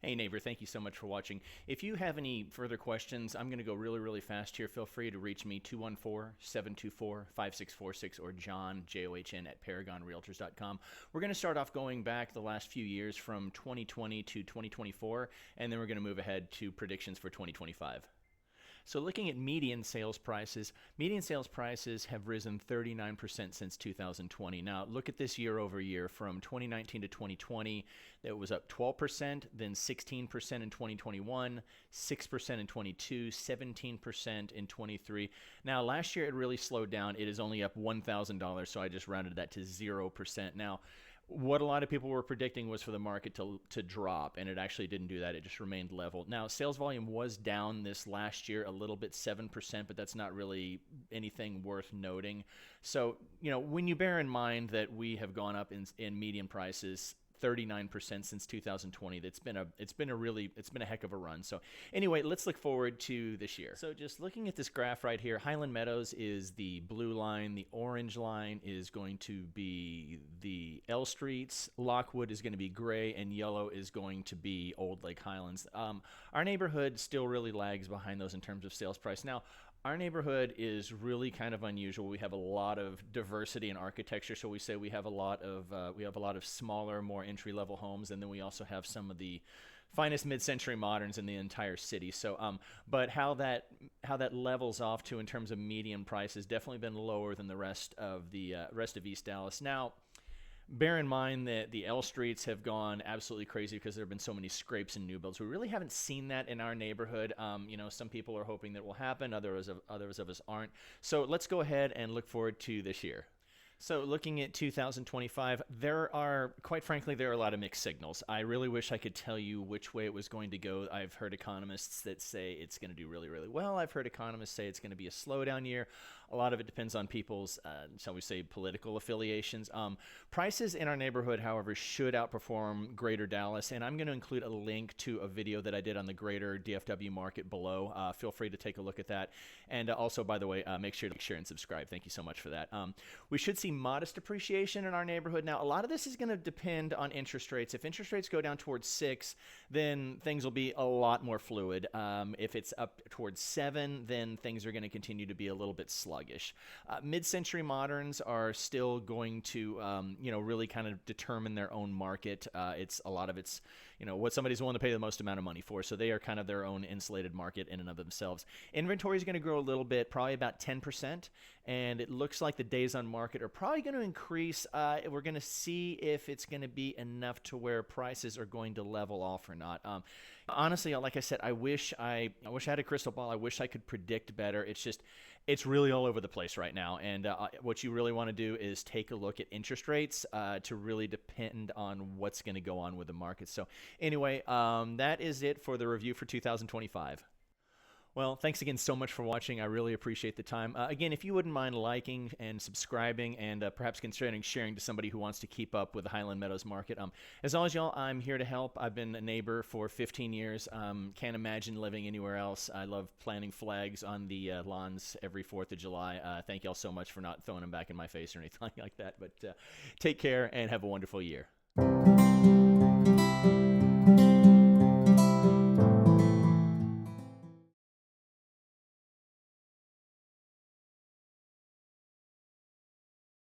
Hey neighbor, thank you so much for watching. If you have any further questions, I'm going to go really fast here. Feel free to reach me, 214-724-5646, or John, John, at paragonrealtors.com. We're going to start off going back the last few years from 2020 to 2024, and then we're going to move ahead to predictions for 2025. So looking at median sales prices have risen 39% since 2020. Now look at this year over year. From 2019 to 2020, it was up 12%, then 16% in 2021, 6% in 22, 17% in 23. Now last year it really slowed down. It is only up $1,000, so I just rounded that to 0%. Now, what a lot of people were predicting was for the market to drop, and it actually didn't do that. It just remained level. Now, sales volume was down this last year a little bit, 7%, but that's not really anything worth noting. So, when you bear in mind that we have gone up in median prices 39% since 2020. It's been a heck of a run. So anyway, let's look forward to this year. So just looking at this graph right here, Highland Meadows is the blue line, the orange line is going to be the L Streets, Lockwood is going to be gray, and yellow is going to be Old Lake Highlands. Our neighborhood still really lags behind those in terms of sales price. Now, our neighborhood is really kind of unusual. We have a lot of diversity in architecture, so we say we have a lot of smaller, more entry-level homes, and then we also have some of the finest mid-century moderns in the entire city. So, but how that levels off to in terms of median price has definitely been lower than the rest of East Dallas. Now, bear in mind that the L Streets have gone absolutely crazy because there have been so many scrapes and new builds. We really haven't seen that in our neighborhood. Some people are hoping that it will happen. Others of us aren't. So let's go ahead and look forward to this year. So looking at 2025, quite frankly, there are a lot of mixed signals. I really wish I could tell you which way it was going to go. I've heard economists that say it's going to do really well. I've heard economists say it's going to be a slowdown year. A lot of it depends on people's, shall we say, political affiliations. Prices in our neighborhood, however, should outperform Greater Dallas, and I'm going to include a link to a video that I did on the Greater DFW market below. Feel free to take a look at that. And also, by the way, make sure to share and subscribe. Thank you so much for that. We should see modest appreciation in our neighborhood. Now, a lot of this is going to depend on interest rates. If interest rates go down towards 6, then things will be a lot more fluid. If it's up towards 7, then things are going to continue to be a little bit sluggish. Mid-century moderns are still going to, really kind of determine their own market. It's what somebody's willing to pay the most amount of money for. So they are kind of their own insulated market in and of themselves. Inventory is going to grow a little bit, probably about 10%. And it looks like the days on market are probably going to increase. We're going to see if it's going to be enough to where prices are going to level off or not. Honestly, like I said, I wish I had a crystal ball. I wish I could predict better. It's really all over the place right now. And what you really want to do is take a look at interest rates to really depend on what's going to go on with the market. So anyway, that is it for the review for 2025. Well, thanks again so much for watching. I really appreciate the time. Again, if you wouldn't mind liking and subscribing and perhaps considering sharing to somebody who wants to keep up with the Highland Meadows market. As always, y'all, I'm here to help. I've been a neighbor for 15 years. Can't imagine living anywhere else. I love planting flags on the lawns every 4th of July. Thank y'all so much for not throwing them back in my face or anything like that. But take care and have a wonderful year.